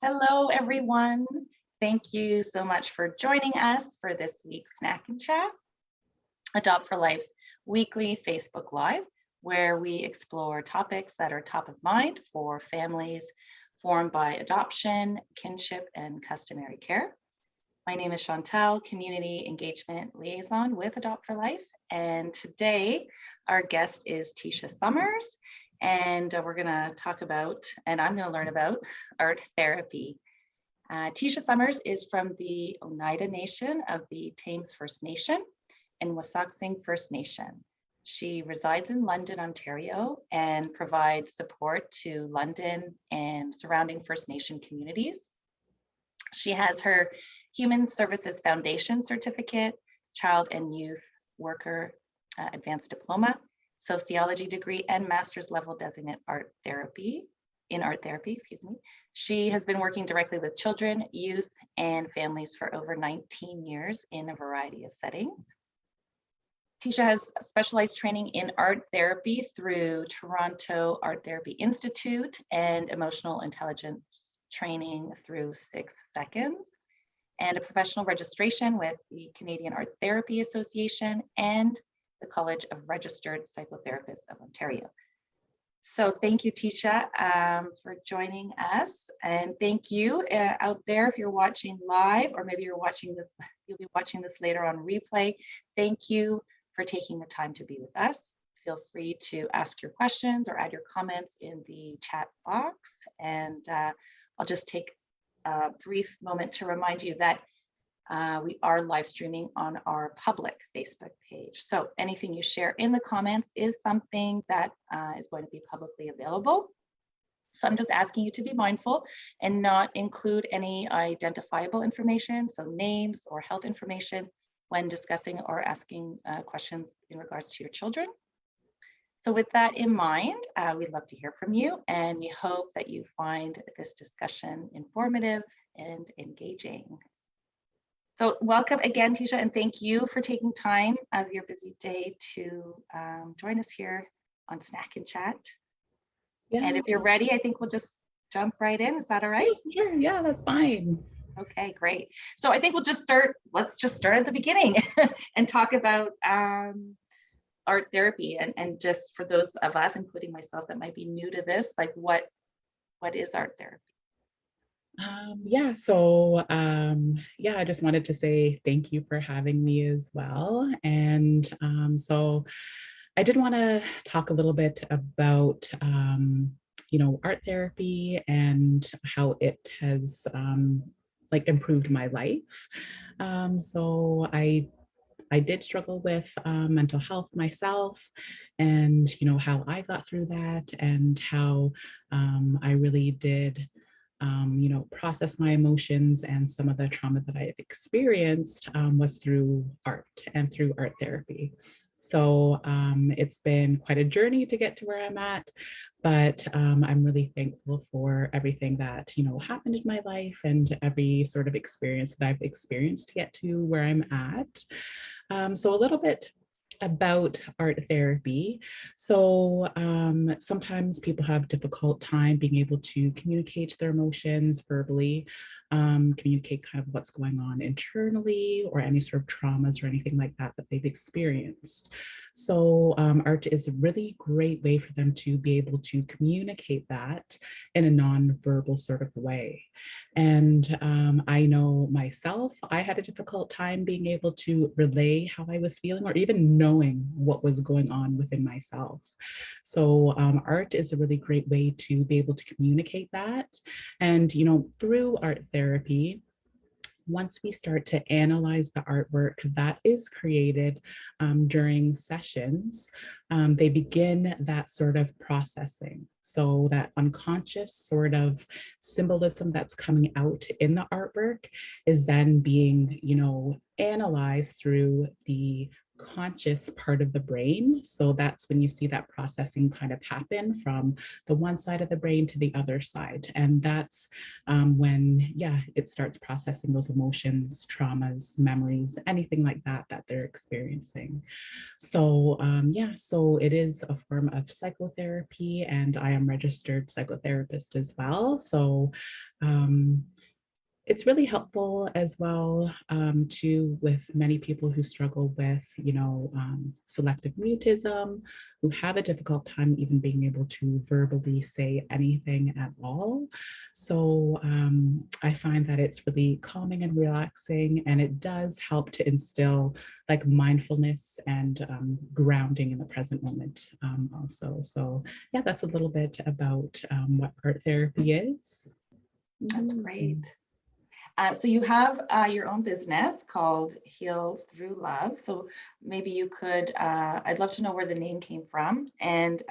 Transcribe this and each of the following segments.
Hello, everyone. Thank you so much for joining us for this week's Snack and Chat, Adopt for Life's weekly Facebook Live, where we explore topics that are top of mind for families formed by adoption, kinship, and customary care. My name is Chantal, Community Engagement Liaison with Adopt for Life, and today our guest is Tisha Summers, and we're going to talk about, and I'm going to learn about art therapy. Tisha Summers is from the Oneida Nation of the Thames First Nation and Wasauksing First Nation. She resides in London, Ontario, and provides support to London and surrounding First Nation communities. She has her Human Services Foundation certificate, Child and Youth Worker Advanced Diploma, Sociology degree, and master's level designate art therapy. She has been working directly with children, youth, and families for over 19 years in a variety of settings. Tisha has specialized training in art therapy through Toronto Art Therapy Institute and emotional intelligence training through 6 Seconds, and a professional registration with the Canadian Art Therapy Association and the College of Registered Psychotherapists of Ontario. So thank you, Tisha, for joining us. And thank you out there if you're watching live, or maybe you'll be watching this later on replay. Thank you for taking the time to be with us. Feel free to ask your questions or add your comments in the chat box. And I'll just take a brief moment to remind you that we are live streaming on our public Facebook page. So anything you share in the comments is something that is going to be publicly available. So I'm just asking you to be mindful and not include any identifiable information, so names or health information, when discussing or asking questions in regards to your children. So with that in mind, we'd love to hear from you, and we hope that you find this discussion informative and engaging. So welcome again, Tisha, and thank you for taking time out of your busy day to join us here on Snack and Chat. Yeah. And if you're ready, I think we'll just jump right in. Is that all right? Sure, yeah, that's fine. Okay, great. So I think let's just start at the beginning and talk about art therapy. And just for those of us, including myself, that might be new to this, like what is art therapy? I just wanted to say thank you for having me as well. And so I did want to talk a little bit about, art therapy and how it has improved my life. I did struggle with mental health myself, and, how I got through that, and how I really did process my emotions, and some of the trauma that I have experienced was through art and through art therapy. So it's been quite a journey to get to where I'm at, but I'm really thankful for everything that, happened in my life, and every sort of experience that I've experienced to get to where I'm at. So a little bit about art therapy. So sometimes people have difficult time being able to communicate their emotions verbally, communicate kind of what's going on internally, or any sort of traumas or anything like that they've experienced. So art is a really great way for them to be able to communicate that in a non-verbal sort of way. And I know myself, I had a difficult time being able to relay how I was feeling, or even knowing what was going on within myself. So art is a really great way to be able to communicate that. And, through art therapy, once we start to analyze the artwork that is created during sessions, they begin that sort of processing. So that unconscious sort of symbolism that's coming out in the artwork is then being, analyzed through the conscious part of the brain. So that's when you see that processing kind of happen from the one side of the brain to the other side. And that's when, yeah, it starts processing those emotions, traumas, memories, anything like that that they're experiencing. So yeah, so it is a form of psychotherapy, and I am registered psychotherapist as well. So um, it's really helpful as well too with many people who struggle with, selective mutism, who have a difficult time even being able to verbally say anything at all. So I find that it's really calming and relaxing, and it does help to instill like mindfulness and grounding in the present moment also. So yeah, that's a little bit about what art therapy is. That's Mhm. great. So you have your own business called Heal Through Love. So maybe you could, I'd love to know where the name came from and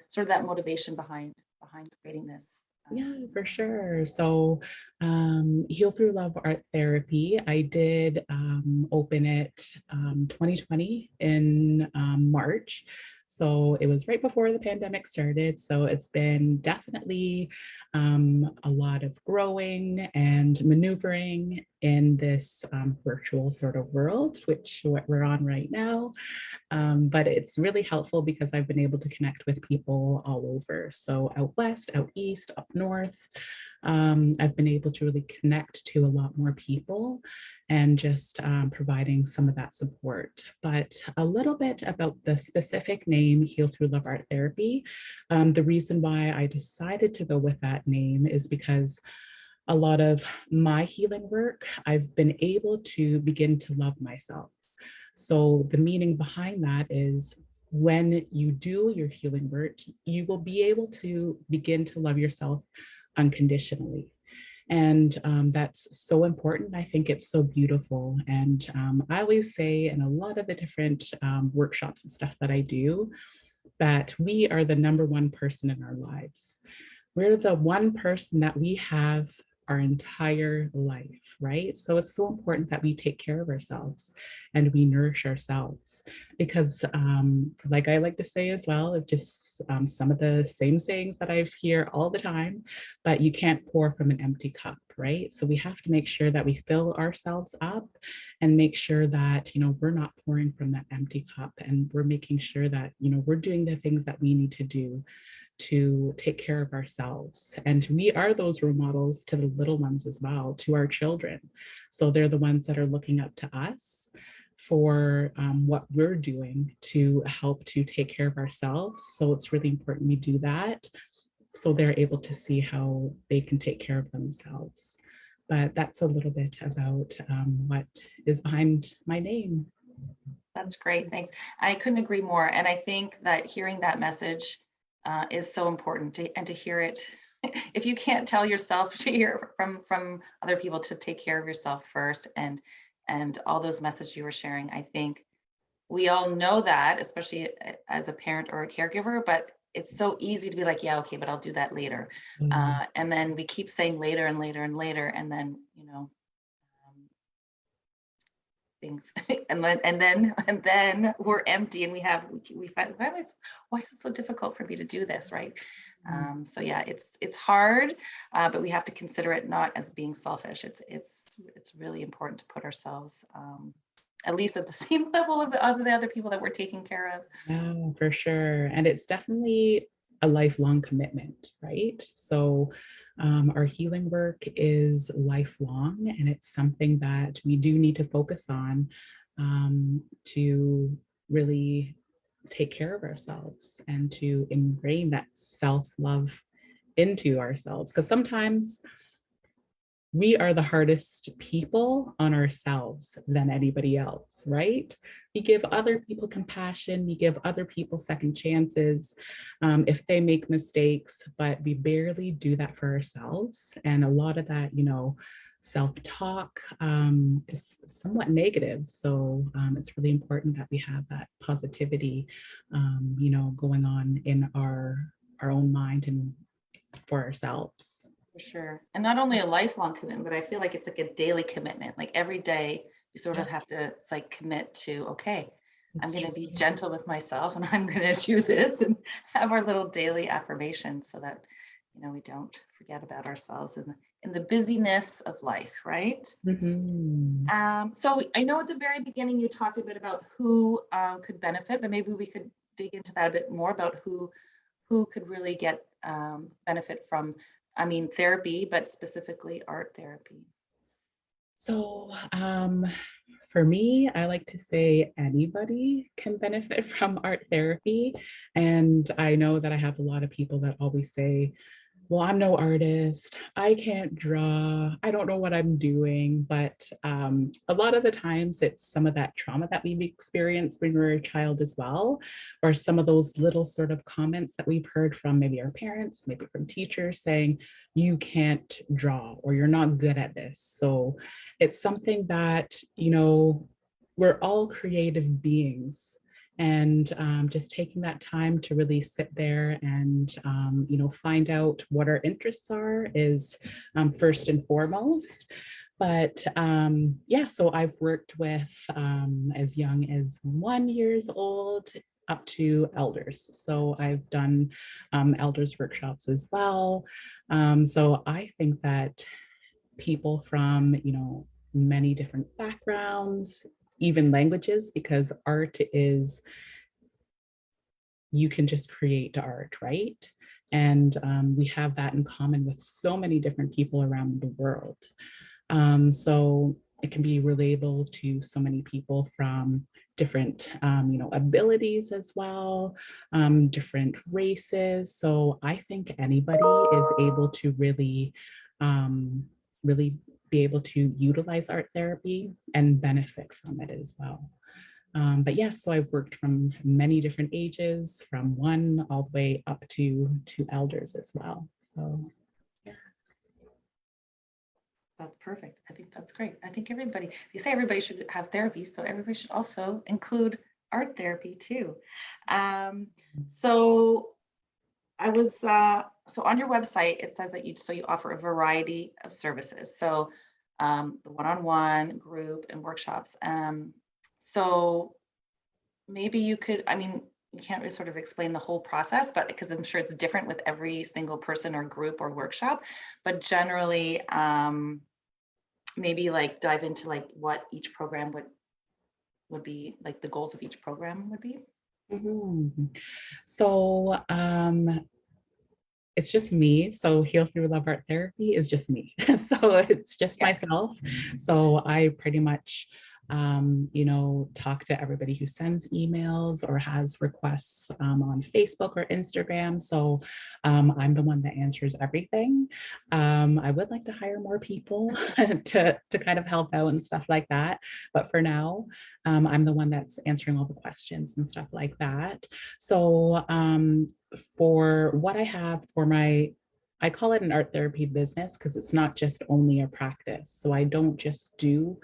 sort of that motivation behind creating this. Yeah, for sure. So, Heal Through Love Art Therapy, I did open it 2020 in March. So it was right before the pandemic started. So it's been definitely a lot of growing and maneuvering in this virtual sort of world, which what we're on right now. But it's really helpful because I've been able to connect with people all over. So out west, out east, up north, I've been able to really connect to a lot more people and just providing some of that support. But a little bit about the specific name, Heal Through Love Art Therapy. The reason why I decided to go with that name is because a lot of my healing work, I've been able to begin to love myself. So the meaning behind that is when you do your healing work, you will be able to begin to love yourself unconditionally. And that's so important. I think it's so beautiful. And I always say in a lot of the different workshops and stuff that I do, that we are the number one person in our lives. We're the one person that we have our entire life, right? So it's so important that we take care of ourselves and we nourish ourselves because, like I like to say as well, it's just some of the same sayings that I hear all the time, but you can't pour from an empty cup, right? So we have to make sure that we fill ourselves up and make sure that, we're not pouring from that empty cup, and we're making sure that, we're doing the things that we need to do to take care of ourselves. And we are those role models to the little ones as well, to our children. So they're the ones that are looking up to us for what we're doing to help to take care of ourselves. So it's really important we do that so they're able to see how they can take care of themselves. But that's a little bit about what is behind my name. That's great. Thanks. I couldn't agree more. And I think that hearing that message is so important and to hear it. If you can't tell yourself to hear from other people to take care of yourself first, and all those messages you were sharing, I think we all know that, especially as a parent or a caregiver, but it's so easy to be like, yeah, okay, but I'll do that later. And then we keep saying later and later and later, and then, um, things, and then we're empty, and we find, why is it so difficult for me to do this, right? So yeah, it's hard, but we have to consider it not as being selfish. It's really important to put ourselves at least at the same level of the other people that we're taking care of. Yeah, for sure. And it's definitely a lifelong commitment, right? So our healing work is lifelong, and it's something that we do need to focus on to really take care of ourselves and to ingrain that self-love into ourselves. Because sometimes we are the hardest people on ourselves than anybody else, right? We give other people compassion, we give other people second chances if they make mistakes, but we barely do that for ourselves. And a lot of that, self-talk is somewhat negative. So it's really important that we have that positivity, going on in our own mind and for ourselves. For sure. And not only a lifelong commitment, but I feel like it's like a daily commitment. Like every day you sort Yeah. of have to, it's like commit to, okay, I'm It's going to true. be gentle with myself, and I'm going to do this and have our little daily affirmations so that, we don't forget about ourselves in the busyness of life, right? Mhm. So I know at the very beginning you talked a bit about who could benefit, but maybe we could dig into that a bit more about who could really get benefit from, therapy, but specifically art therapy. So, for me, I like to say anybody can benefit from art therapy. And I know that I have a lot of people that always say, well, I'm no artist. I can't draw. I don't know what I'm doing. But a lot of the times it's some of that trauma that we've experienced when we were a child as well, or some of those little sort of comments that we've heard from maybe our parents, maybe from teachers saying, you can't draw or you're not good at this. So it's something that, we're all creative beings, and just taking that time to really sit there and find out what our interests are is first and foremost. But yeah, so I've worked with as young as 1 years old up to elders. So I've done elders workshops as well. So I think that people from many different backgrounds, even languages, because art is, you can just create art, right? And we have that in common with so many different people around the world. So it can be relatable to so many people from different, abilities as well, different races. So I think anybody is able to really, really be able to utilize art therapy and benefit from it as well. But yeah, so I've worked from many different ages, from one all the way up to elders as well. So yeah. That's perfect. I think that's great. I think they say everybody should have therapy, so everybody should also include art therapy too. So I was, so on your website, it says that you offer a variety of services. So the one-on-one, group, and workshops. So maybe you could, you can't really sort of explain the whole process, but because I'm sure it's different with every single person or group or workshop, but generally, maybe like dive into like what each program would be, like the goals of each program would be. Mhm. So it's just me. So Heal Through Love Art Therapy is just me. So it's just Yeah. myself. So I pretty much, talk to everybody who sends emails or has requests on Facebook or Instagram. So I'm the one that answers everything. I would like to hire more people to kind of help out and stuff like that. But for now, I'm the one that's answering all the questions and stuff like that. So for what I have for I call it an art therapy business because it's not just only a practice. So I don't just do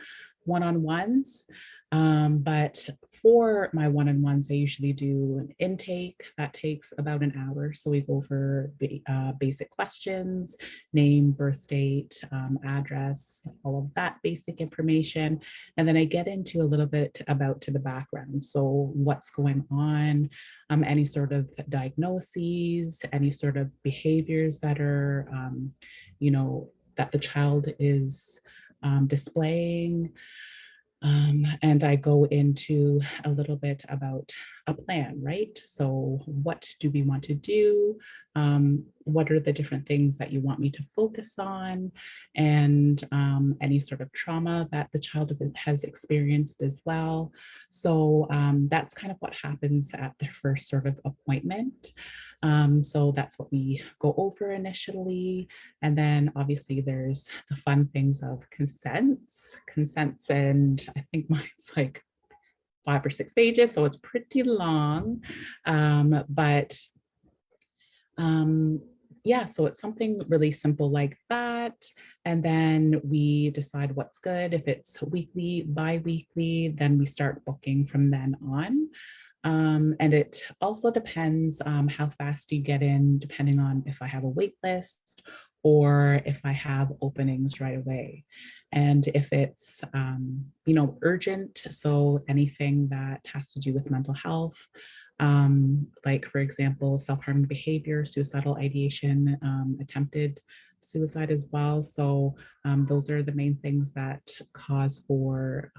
one-on-ones. But for my one-on-ones, I usually do an intake that takes about an hour. So we go over basic questions, name, birth date, address, all of that basic information. And then I get into a little bit about to the background. So what's going on, any sort of diagnoses, any sort of behaviors that are, that the child is displaying. And I go into a little bit about a plan, right? So, what do we want to do? What are the different things that you want me to focus on? And any sort of trauma that the child has experienced as well. So, that's kind of what happens at the first sort of appointment. So, that's what we go over initially. And then obviously there's the fun things of consents, and I think mine's like 5 or 6 pages, so it's pretty long. But yeah, so it's something really simple like that. And then we decide what's good. If it's weekly, bi-weekly, then we start booking from then on. And it also depends how fast you get in, depending on if I have a wait list or if I have openings right away. And if it's, urgent, so anything that has to do with mental health, like for example, self-harming behavior, suicidal ideation, attempted suicide as well. So those are the main things that cause for,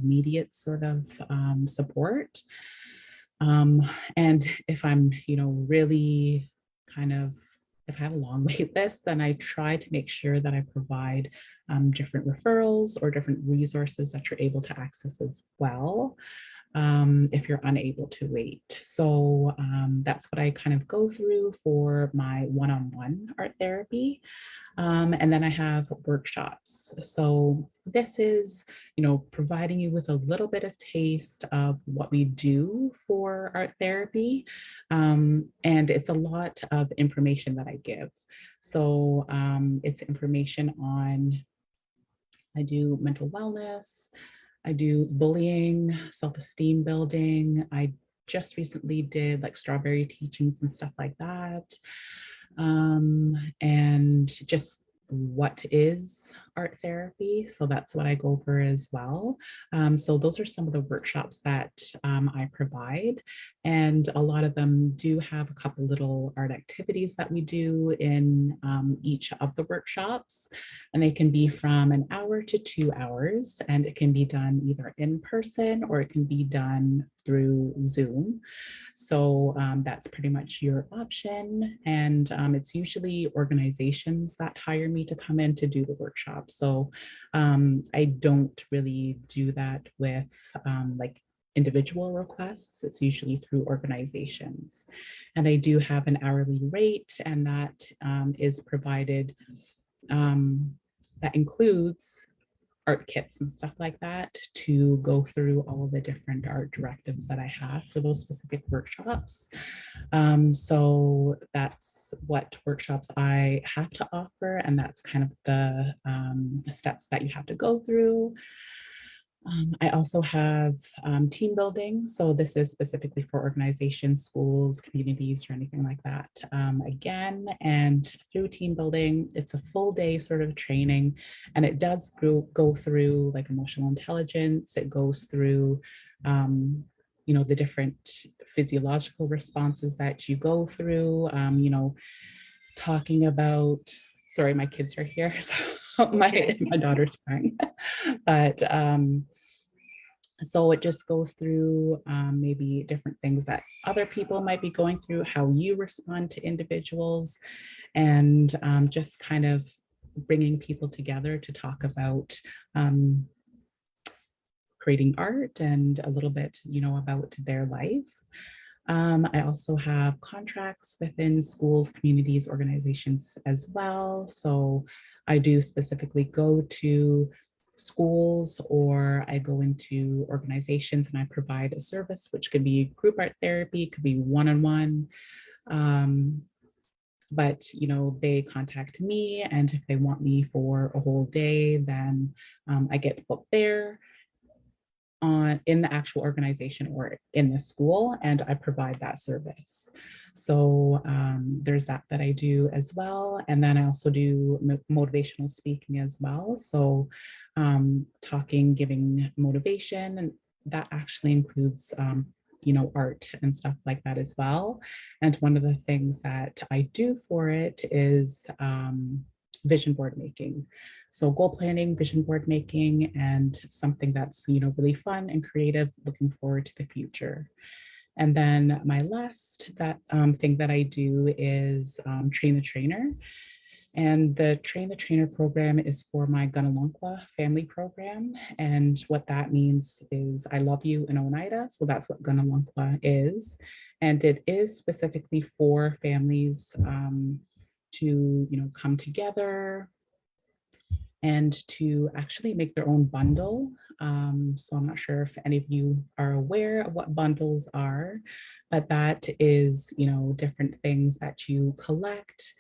immediate sort of support. And if I'm, really kind of, if I have a long wait list, then I try to make sure that I provide different referrals or different resources that you're able to access as well, if you're unable to wait. So that's what I kind of go through for my one-on-one art therapy. And then I have workshops. So this is, providing you with a little bit of taste of what we do for art therapy. And it's a lot of information that I give. So it's information on, I do mental wellness, I do bullying, self-esteem building. I just recently did like strawberry teachings and stuff like that. And just what is art therapy. So that's what I go over as well. So those are some of the workshops that I provide. And a lot of them do have a couple little art activities that we do in each of the workshops. And they can be from an hour to 2 hours, and it can be done either in person or it can be done through Zoom. So that's pretty much your option. And it's usually organizations that hire me to come in to do the workshop. So I don't really do that with like individual requests. It's usually through organizations. And I do have an hourly rate, and that is provided, that includes art kits and stuff like that to go through all of the different art directives that I have for those specific workshops. So that's what workshops I have to offer, and that's kind of the steps that you have to go through. I also have team building. So this is specifically for organizations, schools, communities, or anything like that. Again, and through team building, it's a full day sort of training, and it does go through like emotional intelligence. It goes through, the different physiological responses that you go through, talking about, sorry, my kids are here. So my daughter's crying, but so it just goes through maybe different things that other people might be going through, how you respond to individuals, and just kind of bringing people together to talk about creating art and a little bit, about their life. I also have contracts within schools, communities, organizations as well. So I do specifically go to schools, or I go into organizations and I provide a service, which could be group art therapy, could be one-on-one. But they contact me, and if they want me for a whole day, then I get booked there in the actual organization or in the school, and I provide that service. So there's that I do as well. And then I also do motivational speaking as well. So talking, giving motivation, and that actually includes art and stuff like that as well. And one of the things that I do for it is vision board making. So goal planning, vision board making, and something that's, really fun and creative, looking forward to the future. And then my last thing that I do is train the trainer. And the Train the Trainer program is for my Gunalunkwa family program. And what that means is I love you in Oneida. So that's what Gunalunkwa is. And it is specifically for families to, come together and to actually make their own bundle. So I'm not sure if any of you are aware of what bundles are, but that is, different things that you collect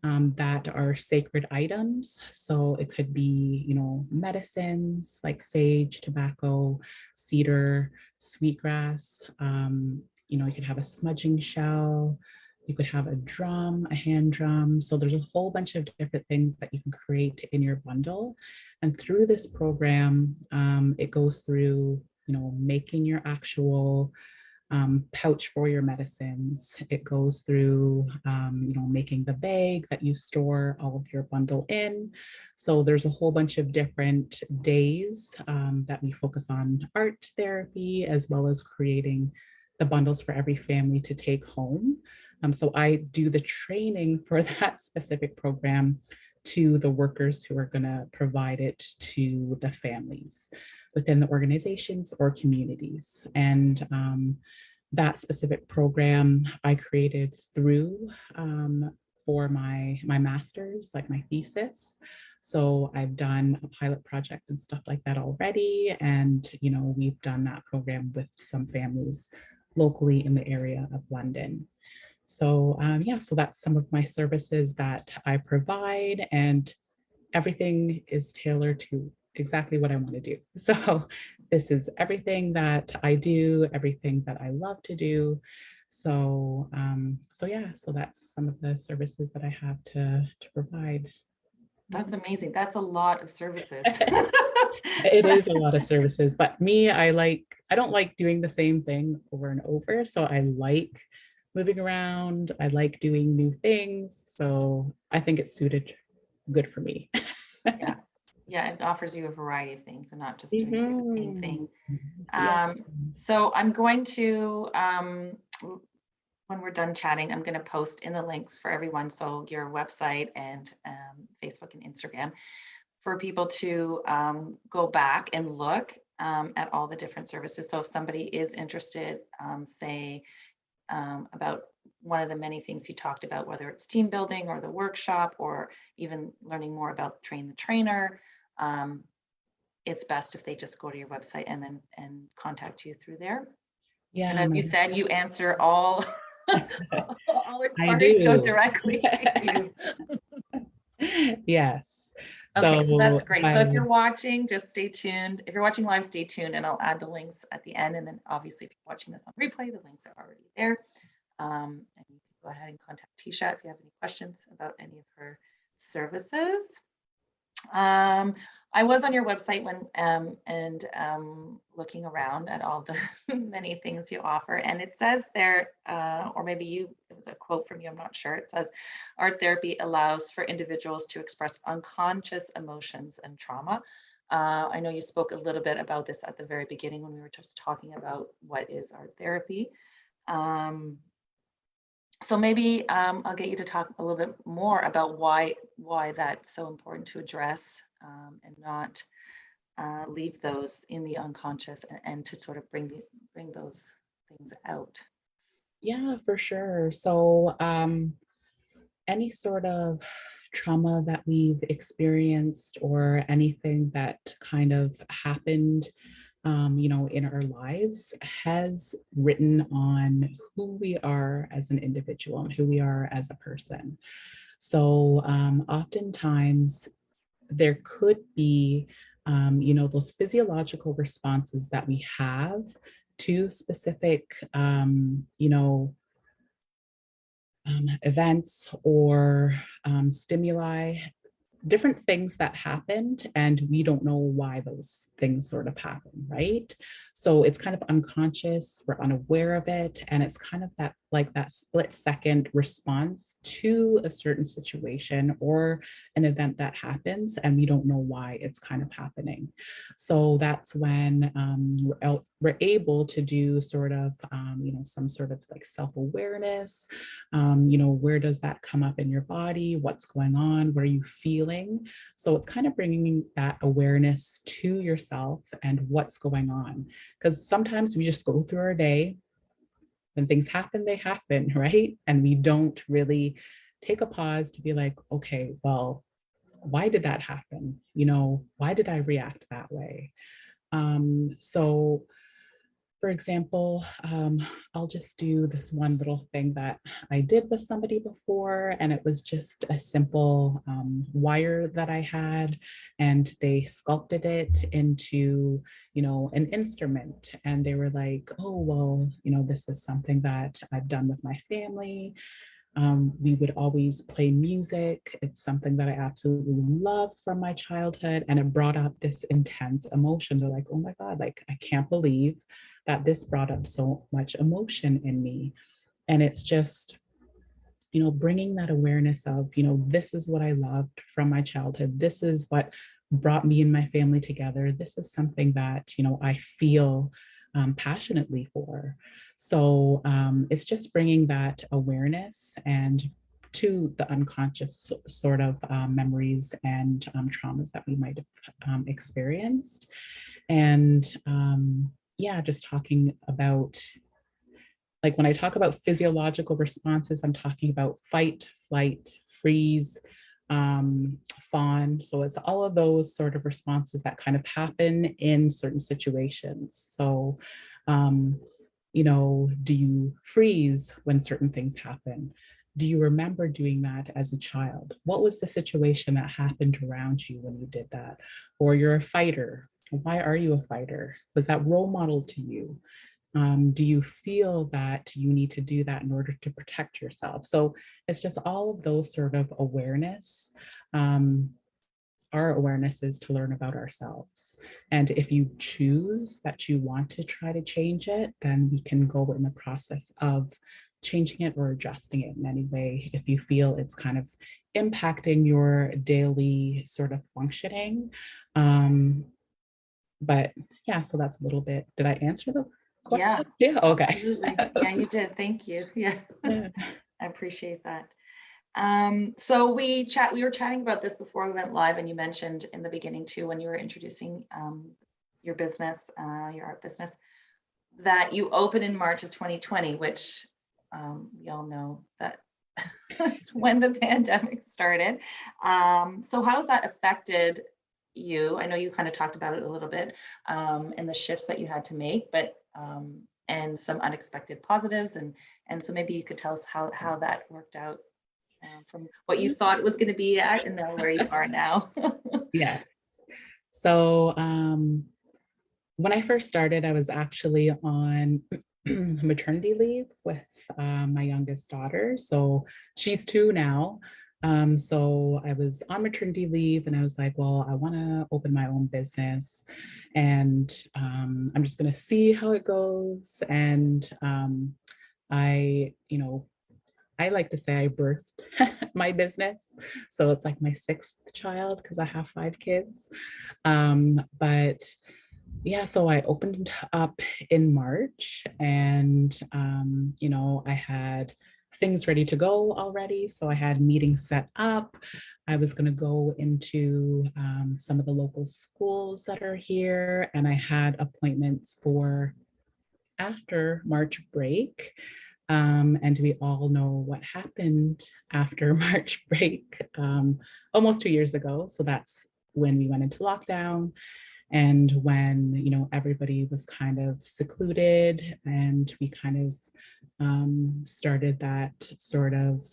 that are sacred items. So it could be, medicines like sage, tobacco, cedar, sweetgrass. You could have a smudging shell. You could have a drum, a hand drum. So there's a whole bunch of different things that you can create in your bundle. And through this program, it goes through, making your actual pouch for your medicines. It goes through, making the bag that you store all of your bundle in. So there's a whole bunch of different days that we focus on art therapy, as well as creating the bundles for every family to take home. So I do the training for that specific program to the workers who are going to provide it to the families within the organizations or communities. And that specific program I created through for my master's, like my thesis. So I've done a pilot project and stuff like that already. And, we've done that program with some families locally in the area of London. So so that's some of my services that I provide, and everything is tailored to exactly what I want to do. So this is everything that I do, everything that I love to do. So so that's some of the services that I have to provide. That's amazing. That's a lot of services. It is a lot of services, but me, I don't like doing the same thing over and over. So I like moving around. I like doing new things. So I think it's suited good for me. Yeah. Yeah, it offers you a variety of things and not just doing the same thing. So I'm going to, when we're done chatting, I'm going to post in the links for everyone. So your website and Facebook and Instagram for people to go back and look at all the different services. So if somebody is interested, say about one of the many things you talked about, whether it's team building or the workshop, or even learning more about Train the Trainer, it's best if they just go to your website and contact you through there. Yeah. And as you said, you answer all all inquiries go directly to you. Yes. Okay, so that's great. So if you're watching, just stay tuned. If you're watching live, stay tuned, and I'll add the links at the end. And then obviously, if you're watching this on replay, the links are already there. And you can go ahead and contact Tisha if you have any questions about any of her services. I was on your website looking around at all the many things you offer, and it says there, or maybe it was a quote from you, I'm not sure. It says, art therapy allows for individuals to express unconscious emotions and trauma. I know you spoke a little bit about this at the very beginning when we were just talking about what is art therapy. So maybe I'll get you to talk a little bit more about why that's so important to address and not leave those in the unconscious, and to sort of bring those things out. Yeah, for sure. So any sort of trauma that we've experienced, or anything that kind of happened in our lives, has written on who we are as an individual and who we are as a person. So oftentimes there could be, those physiological responses that we have to specific, events or stimuli, different things that happened, and we don't know why those things sort of happen, right? So it's kind of unconscious, we're unaware of it, and it's kind of that split second response to a certain situation or an event that happens, and we don't know why it's kind of happening. So that's when we're able to do sort of some sort of like self-awareness. Where does that come up in your body? What's going on? What are you feeling? So it's kind of bringing that awareness to yourself and what's going on. Because sometimes we just go through our day. When things happen, they happen, right? And we don't really take a pause to be like, okay, well, why did that happen? Why did I react that way? So for example, I'll just do this one little thing that I did with somebody before, and it was just a simple wire that I had, and they sculpted it into, an instrument. And they were like, oh, well, this is something that I've done with my family. We would always play music. It's something that I absolutely love from my childhood. And it brought up this intense emotion. They're like, oh my God, like, I can't believe that this brought up so much emotion in me. And it's just, bringing that awareness of, this is what I loved from my childhood. This is what brought me and my family together. This is something that, I feel passionately for. So it's just bringing that awareness and to the unconscious sort of memories and traumas that we might have experienced. And yeah, just talking about, like, when I talk about physiological responses, I'm talking about fight, flight, freeze, fawn. So it's all of those sort of responses that kind of happen in certain situations. So, do you freeze when certain things happen? Do you remember doing that as a child? What was the situation that happened around you when you did that? Or you're a fighter. Why are you a fighter? Was that role model to you? Do you feel that you need to do that in order to protect yourself? So it's just all of those sort of awareness. Our awareness is to learn about ourselves. And if you choose that you want to try to change it, then we can go in the process of changing it or adjusting it in any way if you feel it's kind of impacting your daily sort of functioning. But yeah, so that's a little bit, did I answer the question? Yeah, okay. Absolutely. Yeah, you did. Thank you. Yeah, Yeah. I appreciate that. So we were chatting about this before we went live, and you mentioned in the beginning too, when you were introducing your business, your art business, that you opened in March of 2020, which we all know that that's when the pandemic started. So how has that affected you? I know you kind of talked about it a little bit, and the shifts that you had to make, but and some unexpected positives, and so maybe you could tell us how that worked out from what you thought it was going to be at and now where you are now. Yes. So when I first started, I was actually on maternity leave with my youngest daughter. So she's 2 now. So I was on maternity leave and I was like, well, I want to open my own business and I'm just going to see how it goes. And I, I like to say I birthed my business. So it's like my 6th child because I have 5 kids. But yeah, so I opened up in March and, I had things ready to go already. So I had meetings set up. I was going to go into some of the local schools that are here, and I had appointments for after March break. And we all know what happened after March break almost 2 years ago. So that's when we went into lockdown and when, everybody was kind of secluded and we kind of started that sort of,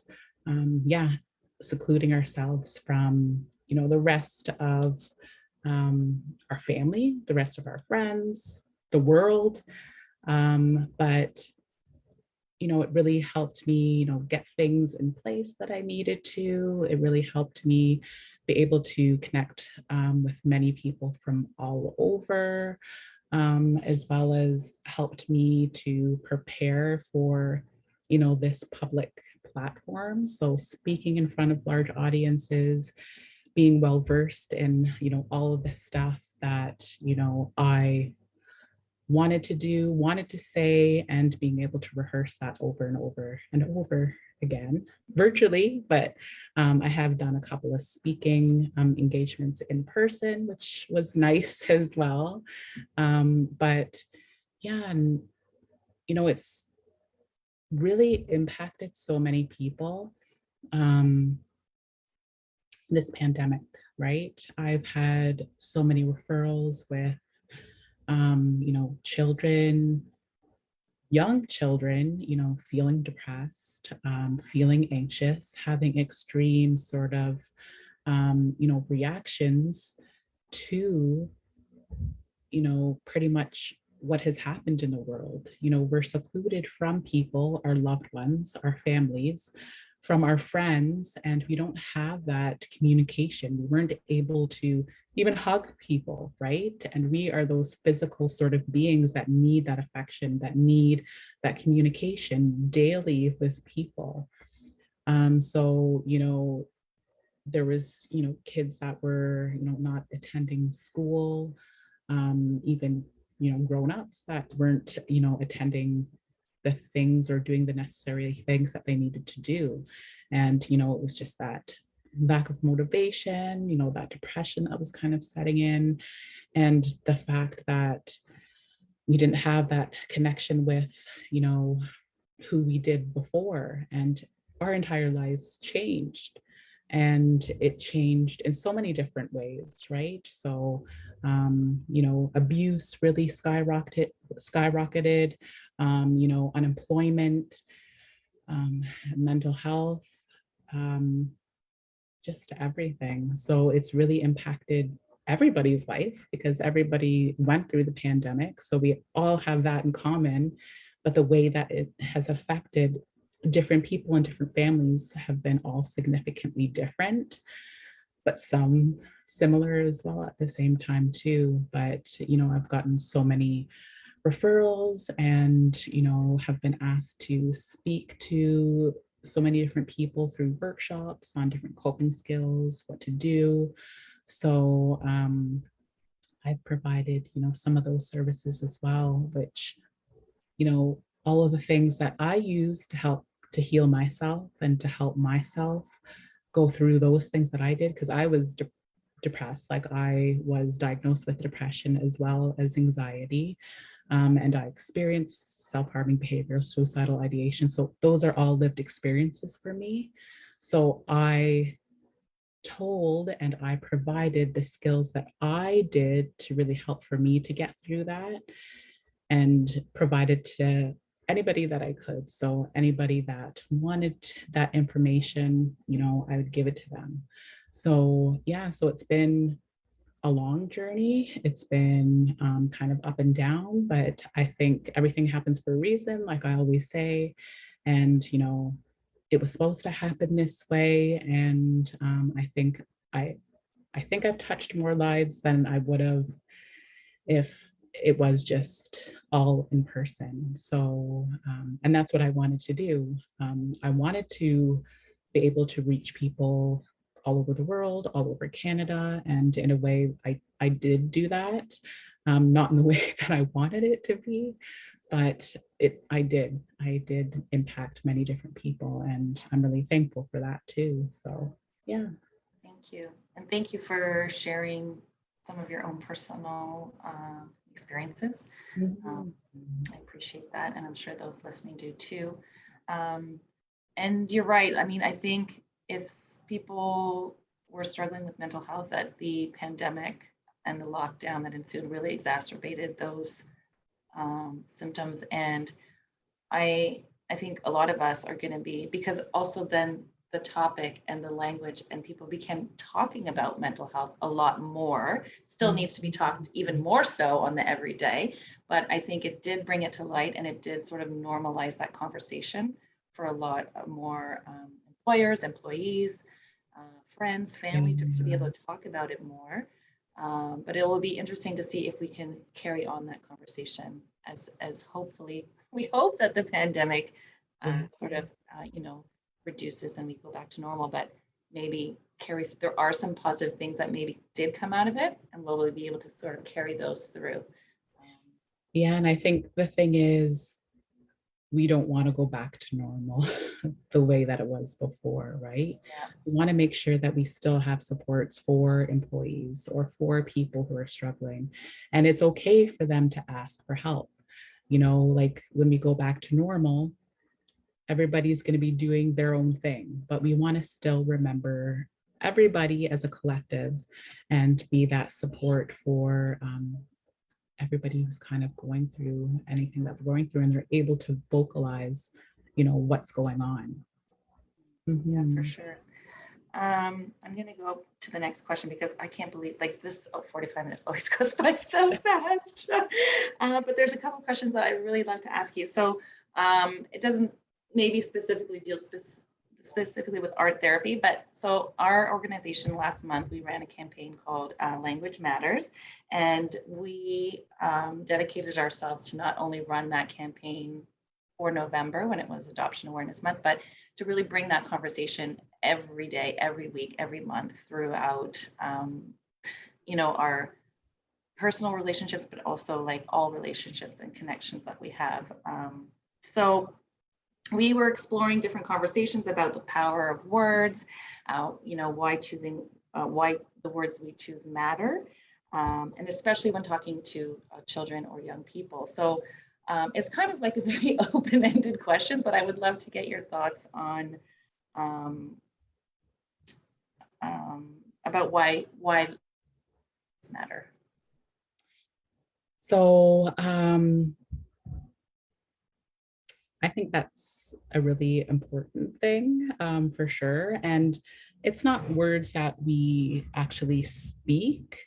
secluding ourselves from, the rest of our family, the rest of our friends, the world. But it really helped me, get things in place that I needed to. It really helped me be able to connect with many people from all over, as well as helped me to prepare for, this public platform. So speaking in front of large audiences, being well versed in, all of the stuff that, I wanted to do, wanted to say, and being able to rehearse that over and over and over again virtually. But I have done a couple of speaking engagements in person, which was nice as well. But yeah, and it's really impacted so many people, this pandemic, right? I've had so many referrals with children, young children, feeling depressed, feeling anxious, having extreme sort of, reactions to, pretty much what has happened in the world. We're secluded from people, our loved ones, our families. from our friends, and we don't have that communication. We weren't able to even hug people, right? And we are those physical sort of beings that need that affection, that need that communication daily with people. So, there was, kids that were, not attending school, even, grown-ups that weren't, attending the things or doing the necessary things that they needed to do. And, it was just that lack of motivation, that depression that was kind of setting in, and the fact that we didn't have that connection with, who we did before, and our entire lives changed, and it changed in so many different ways, right? So abuse really skyrocketed, unemployment, mental health, um, just everything. So it's really impacted everybody's life because everybody went through the pandemic. So we all have that in common. But the way that it has affected different people and different families have been all significantly different, but some similar as well at the same time too. But, I've gotten so many referrals and, have been asked to speak to so many different people through workshops on different coping skills, what to do. So I've provided, some of those services as well, which, all of the things that I use to help to heal myself and to help myself go through those things that I did, because I was depressed. Like, I was diagnosed with depression as well as anxiety. And I experienced self-harming behavior, suicidal ideation. So those are all lived experiences for me. So I told and I provided the skills that I did to really help for me to get through that, and provided to anybody that I could. So anybody that wanted that information, I would give it to them. So yeah, so it's been a long journey. It's been kind of up and down, but I think everything happens for a reason, like I always say. And, it was supposed to happen this way. And I think I've touched more lives than I would have if it was just all in person. So, and that's what I wanted to do. I wanted to be able to reach people all over the world, all over Canada. And in a way, I did do that, not in the way that I wanted it to be, but I did impact many different people. And I'm really thankful for that too. So, yeah. Thank you. And thank you for sharing some of your own personal experiences. Mhm. I appreciate that. And I'm sure those listening do too. And you're right. I mean, I think if people were struggling with mental health, that the pandemic and the lockdown that ensued really exacerbated those symptoms. And I think a lot of us are going to be, because also then the topic and the language and people began talking about mental health a lot more. Still needs to be talked even more so on the everyday, but I think it did bring it to light, and it did sort of normalize that conversation for a lot more employers, employees, friends, family, just to be able to talk about it more. But it will be interesting to see if we can carry on that conversation as hopefully, we hope that the pandemic sort of, reduces and we go back to normal, but maybe there are some positive things that maybe did come out of it, and will we be able to sort of carry those through? Yeah, and I think the thing is, we don't want to go back to normal the way that it was before, right? Yeah. We want to make sure that we still have supports for employees or for people who are struggling. And it's okay for them to ask for help. Like when we go back to normal, everybody's going to be doing their own thing, but we want to still remember everybody as a collective and be that support for everybody who's kind of going through anything that we're going through, and they're able to vocalize, what's going on. Yeah, for Mhm. sure. I'm going to go to the next question because I can't believe like this 45 minutes always goes by so fast. But there's a couple questions that I really love to ask you. So it doesn't maybe specifically deal specifically with art therapy, but so our organization last month, we ran a campaign called Language Matters, and we dedicated ourselves to not only run that campaign for November when it was Adoption Awareness Month, but to really bring that conversation every day, every week, every month throughout, our personal relationships, but also like all relationships and connections that we have. So we were exploring different conversations about the power of words, why the words we choose matter, and especially when talking to children or young people. So it's kind of like a very open-ended question, but I would love to get your thoughts on about why words matter. So I think that's a really important thing, for sure. And it's not words that we actually speak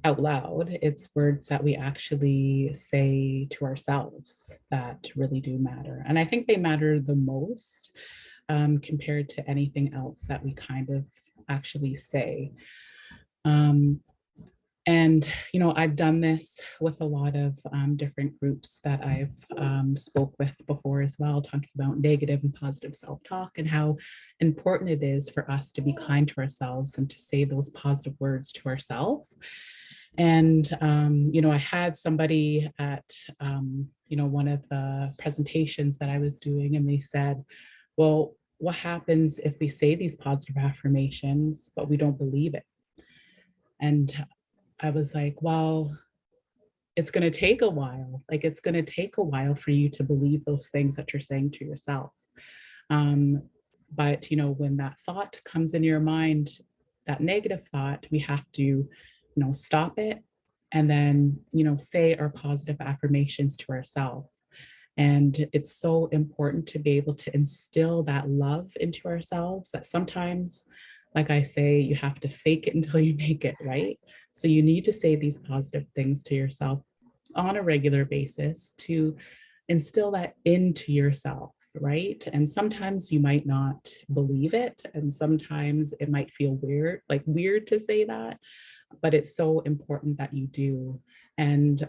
out loud. It's words that we actually say to ourselves that really do matter. And I think they matter the most, compared to anything else that we kind of actually say. And, I've done this with a lot of different groups that I've spoke with before as well, talking about negative and positive self-talk and how important it is for us to be kind to ourselves and to say those positive words to ourselves. And, I had somebody at, one of the presentations that I was doing, and they said, well, what happens if we say these positive affirmations, but we don't believe it? And I was like, well, it's going to take a while. Like, it's going to take a while for you to believe those things that you're saying to yourself. But, when that thought comes in your mind, that negative thought, we have to, stop it and then, say our positive affirmations to ourselves. And it's so important to be able to instill that love into ourselves that sometimes, like I say, you have to fake it until you make it, right? So you need to say these positive things to yourself on a regular basis to instill that into yourself, right? And sometimes you might not believe it. And sometimes it might feel weird to say that, but it's so important that you do. And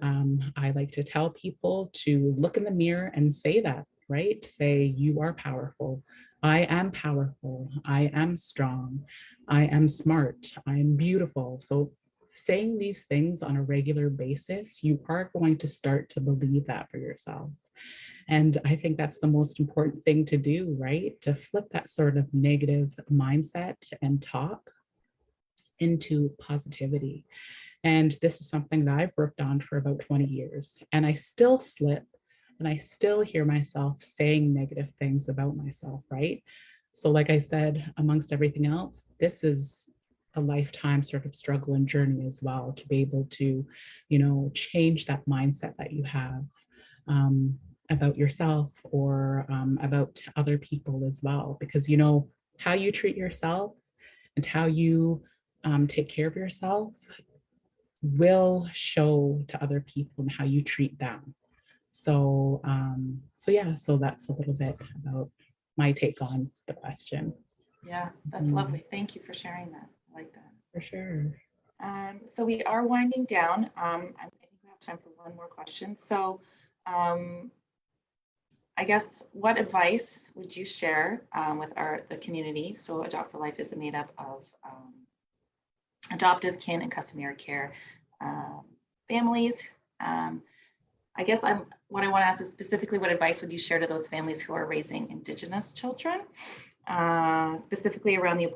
I like to tell people to look in the mirror and say that, right? Say, you are powerful. I am powerful. I am strong. I am smart. I am beautiful. So saying these things on a regular basis, you are going to start to believe that for yourself. And I think that's the most important thing to do, right? To flip that sort of negative mindset and talk into positivity. And this is something that I've worked on for about 20 years. And I still slip and I still hear myself saying negative things about myself, right? So, like I said, amongst everything else, this is a lifetime sort of struggle and journey as well to be able to, change that mindset that you have about yourself or about other people as well. Because, how you treat yourself and how you take care of yourself will show to other people and how you treat them. So so that's a little bit about my take on the question. Yeah, that's lovely. Thank you for sharing that. I like that. For sure. So we are winding down. I think we have time for one more question. So I guess, what advice would you share with the community? So Adopt for Life is made up of adoptive, kin, and customary care families. I guess what I want to ask is specifically, what advice would you share to those families who are raising Indigenous children, specifically around the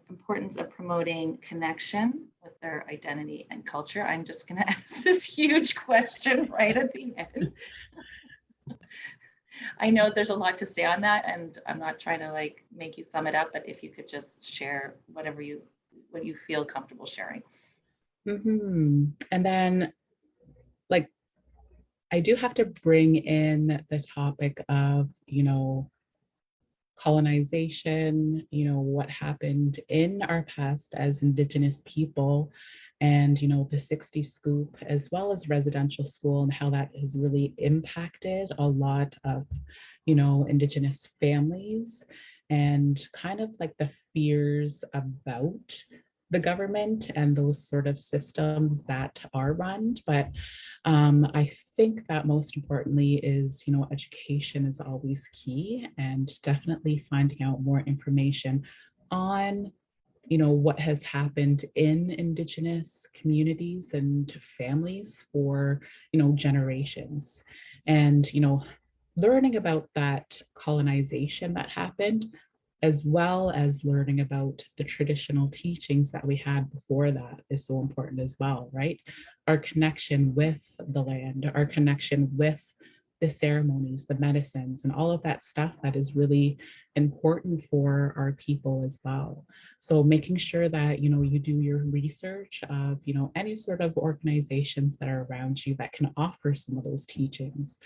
importance of promoting connection with their identity and culture? I'm just going to ask this huge question right at the end. I know there's a lot to say on that, and I'm not trying to make you sum it up, but if you could just share what you feel comfortable sharing. Mm-hmm. And then, I do have to bring in the topic of, colonization, what happened in our past as Indigenous people, and, the 60s scoop, as well as residential school, and how that has really impacted a lot of, Indigenous families. and kind of like the fears about the government and those sort of systems that are run. But I think that most importantly is, education is always key, and definitely finding out more information on what has happened in Indigenous communities and families for generations, and learning about that colonization that happened, as well as learning about the traditional teachings that we had before that is so important as well, right? Our connection with the land, our connection with the ceremonies, the medicines, and all of that stuff that is really important for our people as well. So making sure that, you do your research of, any sort of organizations that are around you that can offer some of those teachings,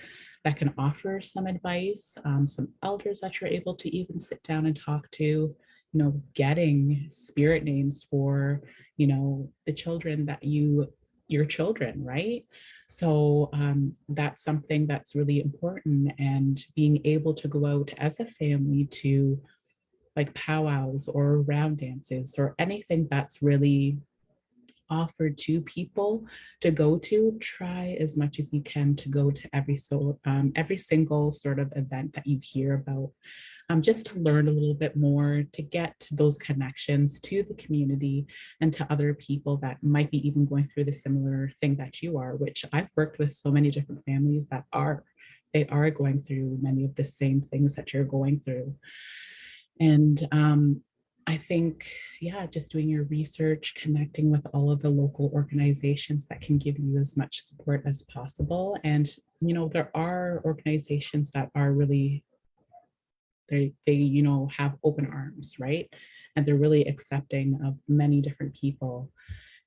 that can offer some advice, some elders that you're able to even sit down and talk to, getting spirit names for, the children that your children, right? So that's something that's really important, and being able to go out as a family to like powwows or round dances or anything that's really offered to people to go to, try as much as you can to go to every single sort of event that you hear about, just to learn a little bit more, to get those connections to the community and to other people that might be even going through the similar thing that you are, which I've worked with so many different families that they are going through many of the same things that you're going through. And I think, yeah, just doing your research, connecting with all of the local organizations that can give you as much support as possible. And, there are organizations that are really, they have open arms, right? And they're really accepting of many different people.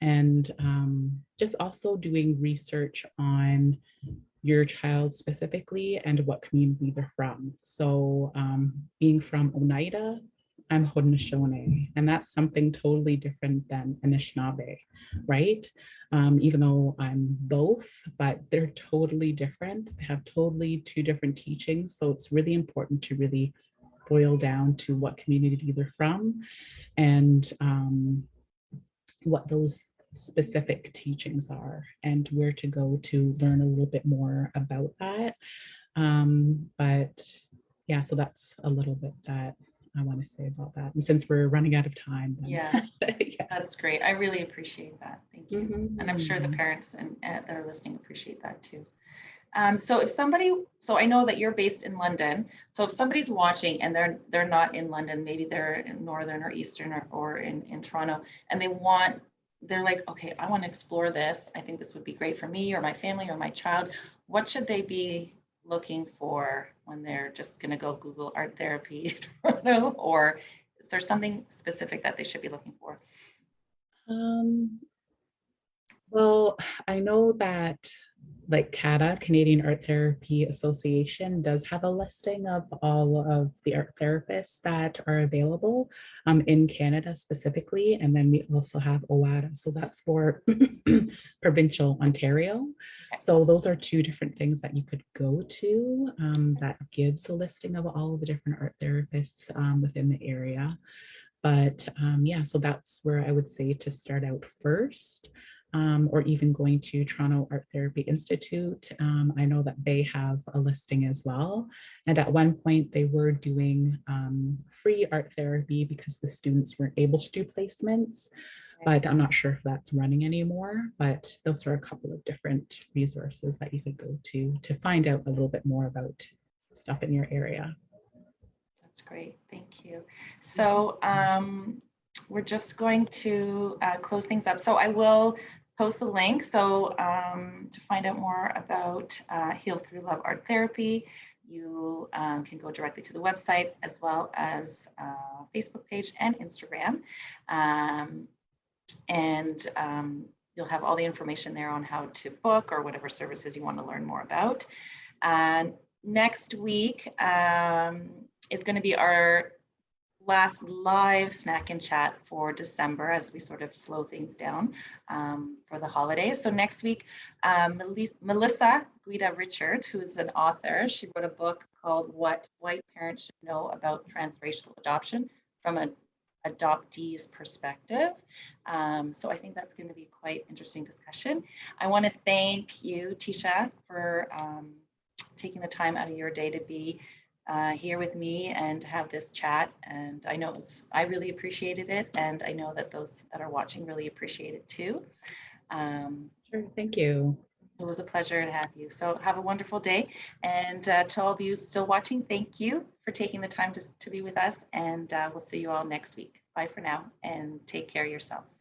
And just also doing research on your child specifically and what community they're from. So being from Oneida, I'm Haudenosaunee, and that's something totally different than Anishinaabe, right? Even though I'm both, but they're totally different. They have totally two different teachings. So it's really important to really boil down to what community they're from, and what those specific teachings are, and where to go to learn a little bit more about that. But yeah, so that's a little bit that I want to say about that. And since we're running out of time, then, Yeah, yeah. that's great. I really appreciate that. Thank you. Mhm. And I'm sure the parents that are listening appreciate that too. So I know that you're based in London. So if somebody's watching and they're not in London, maybe they're in Northern or Eastern or in Toronto, and they're like, okay, I want to explore this. I think this would be great for me or my family or my child. What should they be looking for when they're just going to go Google art therapy Toronto, or is there something specific that they should be looking for? Well, I know that like CATA, Canadian Art Therapy Association, does have a listing of all of the art therapists that are available in Canada specifically. And then we also have OADA. So that's for provincial Ontario. So those are two different things that you could go to that gives a listing of all of the different art therapists within the area. But yeah, so that's where I would say to start out first. Or even going to Toronto Art Therapy Institute. I know that they have a listing as well. And at one point they were doing free art therapy because the students weren't able to do placements, but I'm not sure if that's running anymore. But those are a couple of different resources that you could go to find out a little bit more about stuff in your area. That's great, thank you. So we're just going to close things up. So I will post the link. So to find out more about Heal Through Love Art Therapy, you can go directly to the website as well as Facebook page and Instagram. You'll have all the information there on how to book or whatever services you want to learn more about. Next week is going to be our last live snack and chat for December as we sort of slow things down for the holidays. So next week, Melissa Guida Richards, who is an author, she wrote a book called What White Parents Should Know About Transracial Adoption from an adoptee's perspective. So I think that's going to be quite interesting discussion. I want to thank you, Tisha, for taking the time out of your day to be here with me and have this chat. And I know I really appreciated it. And I know that those that are watching really appreciate it too. Sure, thank you. It was a pleasure to have you. So have a wonderful day. And to all of you still watching, thank you for taking the time to be with us. And we'll see you all next week. Bye for now and take care of yourselves.